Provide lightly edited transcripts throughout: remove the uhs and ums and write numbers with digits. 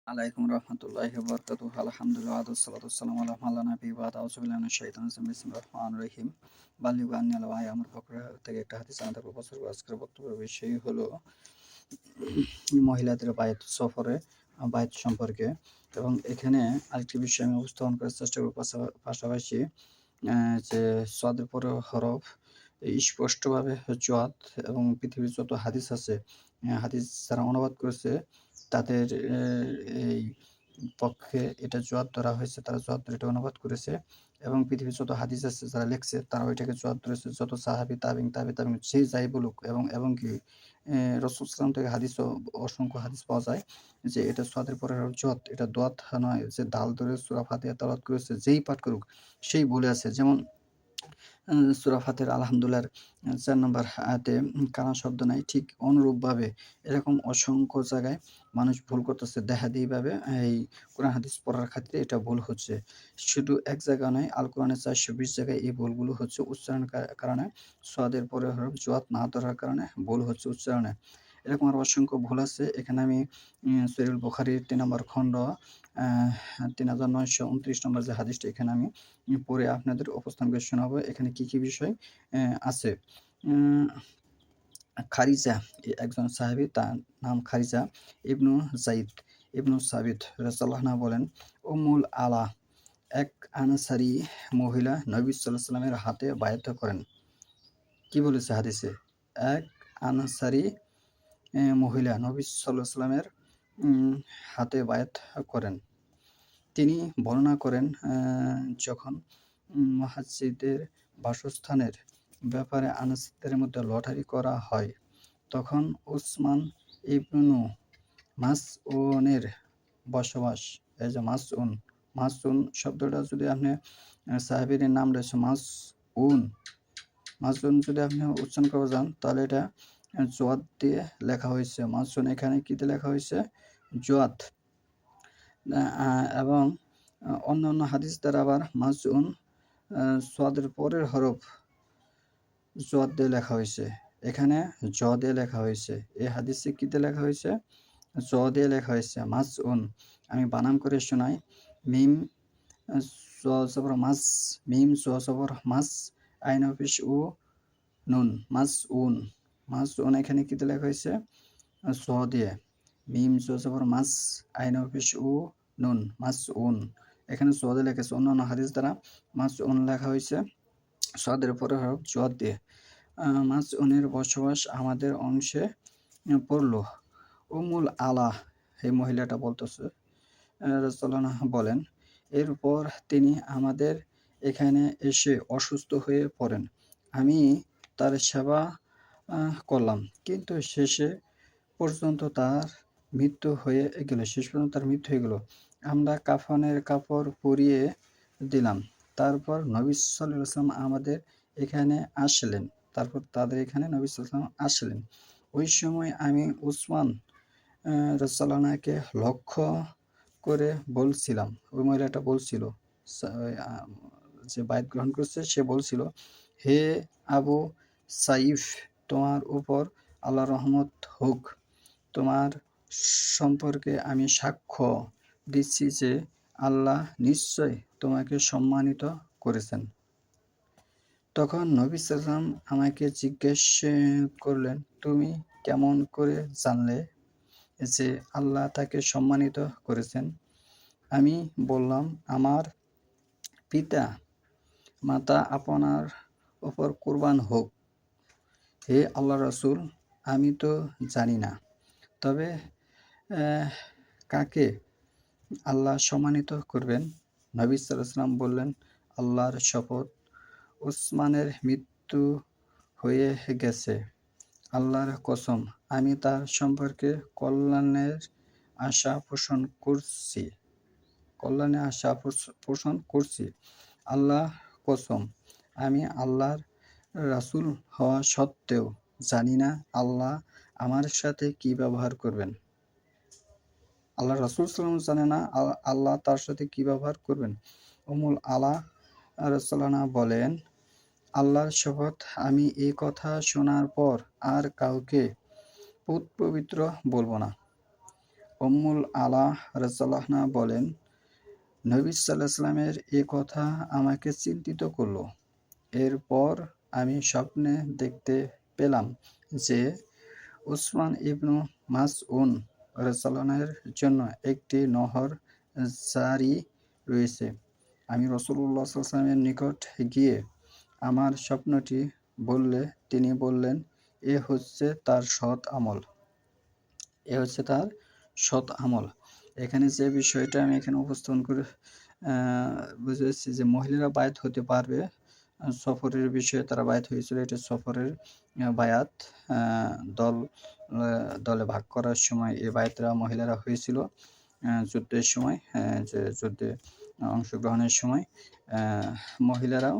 আলাইকুম রহমতুল্লাহি ওয়া বারাকাতুহু। আলহামদুলিল্লাহ ওয়াসসালাতু ওয়াসসালামু আলা মান লা নাবিয়্যা বা'দা। আউযু বিল্লাহি মিনাশ শাইতানির রাজিম। বিসমিল্লাহির রহমানির রহিম। বাল্লিগু আন্নী ওয়ালাউ আয়া। আমার পক্ষ থেকে একটা হাদিস আমাদের প্রচার করা। আজকের বক্তব্যের বিষয় হলো মহিলাদের বায়ত সফরে বায়ত সম্পর্কে। এবং এখানে আরেকটি বিষয় আমি উপস্থাপন করার চেষ্টা করব। পাশাপাশি যে সদের পরে হরফ স্পষ্টভাবে জোয়াত এবং পৃথিবীর যত হাদিস আছে, হাদিস যারা অনুবাদ করেছে তাদের এই পক্ষে এটা জোয়াত ধরা হয়েছে। তারা জোয়াত ধরে এটা অনুবাদ করেছে এবং পৃথিবীর যত হাদিস আছে যারা লিখছে তারা ওইটাকে জোয়াত ধরেছে। যত সাহাবী, তাবিঈন, তাবিঈন যে যাই বলুক এবং কি রাসূল সাল্লাল্লাহু আলাইহি থেকে হাদিসও অসংখ্য হাদিস পাওয়া যায় যে এটা সদের পরে জোয়াত, এটা দোয়াত নয় যে দাল ধরে সূরা ফাতিহা তেলাওয়াত করেছে যেই পাঠ করুক সেই বলে আছে। যেমন সূরা ফাতিহার আলহামদুলিল্লাহর ৪ নম্বর আয়াতে কানা শব্দ নাই। ঠিক অনুরূপভাবে এরকম অসংখ্য জায়গায় মানুষ ভুল করতেছে দেহাদিভাবে এই কোরআন হাদিস পড়ার ক্ষেত্রে এটা ভুল হচ্ছে। শুধু এক জায়গা নয়, আল কোরআনের ৪২০ জায়গায় এই ভুলগুলো হচ্ছে উচ্চারণের কারণে সদের পরে হরফ জোয়াত না ধরার কারণে ভুল হচ্ছে উচ্চারণে। এরকম আরো অসংখ্য ভুল আছে। এখানে আমি সহিহুল বুখারীর ৩ নম্বর খণ্ড ৩৯২৯ নম্বর যে হাদিসটা এখানে আমি পড়ে আপনাদের উপস্থান করে শোনাবো। এখানে কি বিষয় আছে। উম খারিজা একজন সাহাবী, তার নাম খারিজা ইবনু যায়েদ ইবনু সাবিত রাদিয়াল্লাহু আনহু বলেন, উম্মুল আলা এক আনসারী মহিলা নবী সাল্লাল্লাহু আলাইহি ওয়াসাল্লামের হাতে বায়াত করেন। কি বলেছে হাদিসে? এক আনসারী মহিলা নবী সাল্লাল্লাহু আলাইহি ওয়াসাল্লামের হাতে বায়াত করেন। তিনি বর্ণনা করেন যখন মুহাজ্জিরদের বাসস্থানের ব্যাপারে আনসারদের মধ্যে লটারি করা হয়, তখন উসমান ইবনু মাসউনের বসবাস। এই যে মাসউন শব্দটা যদি আপনি সাহাবীর নাম রয়েছে মাসউন যদি আপনি উচ্চারণ করে যান তাহলে এটা জোয়াত দিয়ে লেখা হয়েছে। মাসউন এখানে কি দিয়ে লেখা হয়েছে? জোয়াত। এবং অন্যান্য হাদিস দ্বারা আবার মাসউন সদের পরের হরফ জোয়াত দিয়ে লেখা হয়েছে। এখানে জ দিয়ে লেখা হয়েছে। এই হাদিসে কি দিয়ে লেখা হয়েছে? জ দিয়ে লেখা হয়েছে মাসউন। আমি বানান করে শোনাই। মিম জ জবর মাস, মিম জ জবর মাস, আইন পেশ উ নুন, মাসউন এখানে কি দিয়ে লেখা হয়েছে? জ দিয়ে। মিম জ জবর মাস, আইন পেশ উ নুন, মাসউন। এখানে জ দিয়ে লেখা হয়েছে। অন্যান্য হাদিস দ্বারা মাসউন লেখা হয়েছে সদের পরে হরফ জোয়াত দিয়ে। মাসউনের বসবাস আমাদের অংশে পড়ল। উম্মুল আলা এই মহিলাটা বলতেছে, রাদিয়াল্লাহু আনহা বলেন, এরপর তিনি আমাদের এখানে এসে অসুস্থ হয়ে পড়েন। আমি তার সেবা করলাম, কিন্তু শেষ পর্যন্ত তার মৃত্যু হয়ে গেল। আমরা কাফনের কাপড় পরিয়ে দিলাম। তারপর নবী সাল্লাল্লাহু আলাইহি ওয়াসাল্লাম আমাদের এখানে আসলেন। ওই সময় আমি উসমান রাদিয়াল্লাহু আনহুকে লক্ষ্য করে বলছিলাম, ওই মহিলাটা বলছিল, যে বায়াত গ্রহণ করছে সে বলছিল, হে আবু সাইফ, তোমার উপর আল্লাহর রহমত হোক। তোমার সম্পর্কে আমি সাক্ষ্য দিচ্ছি যে আল্লাহ নিশ্চয় তোমাকে সম্মানিত করেছেন। তখন নবী সাল্লাল্লাহু আলাইহি ওয়াসাল্লাম আমাকে জিজ্ঞেস করলেন, তুমি কেমন করে জানলে যে আল্লাহ তাকে সম্মানিত করেছেন? আমি বললাম, আমার পিতা মাতা আপনার উপর কুরবান হোক। হে আল্লাহর রাসূল, আমি তো জানি না, তবে কাকে আল্লাহ সম্মানিত করবেন? নবী সাল্লাল্লাহু আলাইহি ওয়াসাল্লাম বললেন, আল্লাহর শপথ, উসমানের মৃত্যু হয়ে গেছে। আল্লাহর কসম, আমি তার সম্পর্কে কল্যাণের আশা পোষণ করছি। আল্লাহ কসম, আমি আল্লাহর রাসূল হওয়া সত্ত্বেও জানি না আল্লাহ আমার সাথে কি ব্যবহার করবেন। আল্লাহর রাসূল সাল্লাল্লাহু আলাইহি ওয়াসাল্লাম জানে না আল্লাহ তার সাথে কি ব্যবহার করবেন। উম্মুল আলা রাদিয়াল্লাহু আনহা বলেন, আল্লাহর শপথ, আমি এই কথা শোনার পর আর কাউকে পবিত্র বলবো না। উম্মুল আলা রাদিয়াল্লাহু আনহা বলেন, নবী সাল্লাল্লাহু আলাইহি ওয়াসাল্লামের এ কথা আমাকে চিন্তিত করল। এরপর আমি স্বপ্নে দেখতে পেলাম যে উসমান ইবনু মাসউন রাদিয়াল্লাহু আনহু-এর জন্য একটি নহর জারি রয়েছে। আমি রাসূলুল্লাহ সাল্লাল্লাহু আলাইহি ওয়াসাল্লামের নিকট গিয়ে আমার স্বপ্নটি বললে তিনি বললেন, এ হচ্ছে তার সৎ আমল। এ হচ্ছে তার সৎ আমল। এখানে যে বিষয়টা আমি এখানে উপস্থাপন করে বুঝেছি যে মহিলারা বায়ত হতে পারবে। সফরের বিষয়ে তারা বায়ত হয়েছিল। এটা সফরের বায়াত। আ দল আ দলে ভাগ করার সময় এই বায়াতরা মহিলারা হয়েছিল। যুদ্ধের সময় যে যুদ্ধে অংশগ্রহণের সময় আ মহিলারাও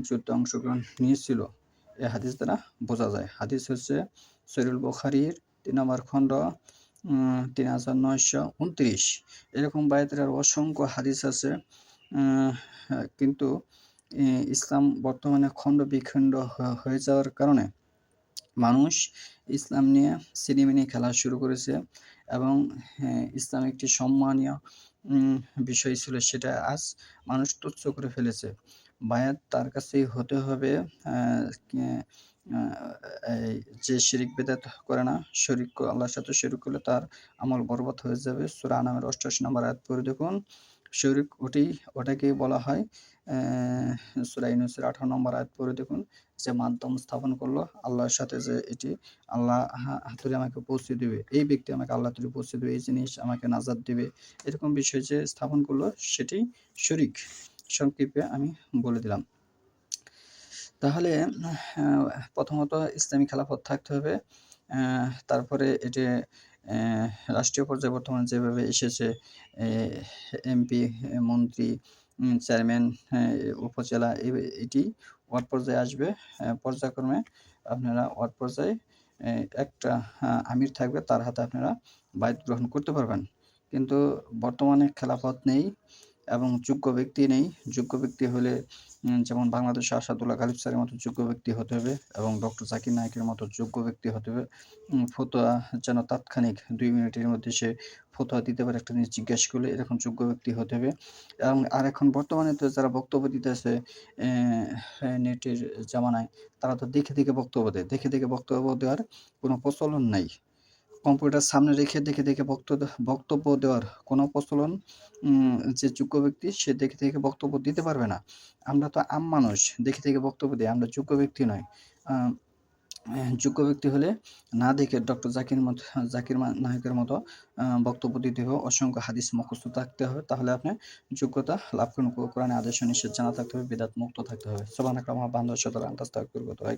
যুদ্ধে অংশগ্রহণ নিয়েছিল। এ হাদিস দ্বারা বোঝা যায়। হাদিস হচ্ছে সহিহুল বুখারীর ৩ নম্বর খণ্ড ৩৯২৯। এরকম বায়াতের আরও অসংখ্য হাদিস আছে। কিন্তু ইসলাম বর্তমানে খণ্ড-বিখণ্ড হয়ে যাওয়ার কারণে মানুষ ইসলাম নিয়ে ছিনিমিনি খেলা শুরু করেছে এবং ইসলাম একটি সম্মানীয় বিষয় ছিল, সেটা আজ মানুষ তুচ্ছ করে ফেলেছে। বায়াত তার কাছেই হতে হবে আ এই যে শিরিক বেদাত করে না, আল্লাহর সাথে শরিক করলে তার আমল বরবাদ হয়ে যাবে। সূরা আনামের ৮৮ নম্বর আয়াত পড়ে দেখুন। শরিক ওটাকেই বলা হয়। সূরা ইউনূসের ১৮ নম্বর আয়াত পড়ে দেখুন। যে মাধ্যম স্থাপন করলো আল্লাহর সাথে, যে এটি আল্লাহ হাতুড়ি আমাকে পৌঁছে দিবে, এই ব্যক্তি আমাকে আল্লাহ হাতুড়ি পৌঁছে দিবে, এই জিনিস আমাকে নাজাত দিবে, এরকম বিষয় যে স্থাপন করলো সেটি শিরক। সংক্ষেপে আমি বলে দিলাম। তাহলে প্রথমত ইসলামী খেলাফত থাকতে হবে। তারপরে এটি রাষ্ট্রীয় পর্যায়ে বর্তমানে যেভাবে এসেছে, এমপি, মন্ত্রী, চেয়ারম্যান, উপজেলা, এটি ওয়ার্ড পর্যায়ে আসবে। পর্যায়ক্রমে আপনারা ওয়ার্ড পর্যায়ে একটা আমির থাকবে, তার হাতে আপনারা বায়াত গ্রহণ করতে পারবেন। কিন্তু বর্তমানে খেলাফত নেই এবং যোগ্য ব্যক্তি নেই। যোগ্য ব্যক্তি হলে যেমন বাংলাদেশে আসাদুল্লাহ গালিব স্যারের মতো যোগ্য ব্যক্তি হতে হবে এবং ডক্টর জাকির নায়েকের মতো যোগ্য ব্যক্তি হতে হবে। ফতোয়া যেন তাৎক্ষণিক ২ মিনিটের মধ্যে সে ফতোয়া দিতে পারে, একটা জিনিস জিজ্ঞেস করলে, এরকম যোগ্য ব্যক্তি হতে হবে। এবং এখন বর্তমানে তো যারা বক্তব্য দিতেছে নেটের জামানায়, তারা তো দেখে বক্তব্য দেয়। দেখে বক্তব্য দেওয়ার কোনো প্রচলন নাই। কম্পিউটার সামনে রেখে দেখে বক্তব্য দেওয়ার কোনো প্রচলন, যে যোগ্য ব্যক্তি সে দেখে বক্তব্য দিতে পারবে না। আমরা তো মানুষ, দেখে বক্তব্য দেই। আমরা যোগ্য ব্যক্তি নই। আ যোগ্য ব্যক্তি হলে না দেখে ডক্টর জাকির নায়েকের মতো বক্তব্য দিতে হবে। অসংখ্য হাদিস মুখস্থ থাকতে হবে। তাহলে আপনি যোগ্যতা লাভ করুন। কোরআনের আদেশ ও নিষেধ জানা থাকতে হবে। বিদআত মুক্ত থাকতে হবে। সুবহানাকা আল্লাহুম্মা ওয়া বিহামদিকা আশহাদু আল্লা ইলাহা ইল্লা আনতা আস্তাগফিরুকা ওয়া আতুবু ইলাইক।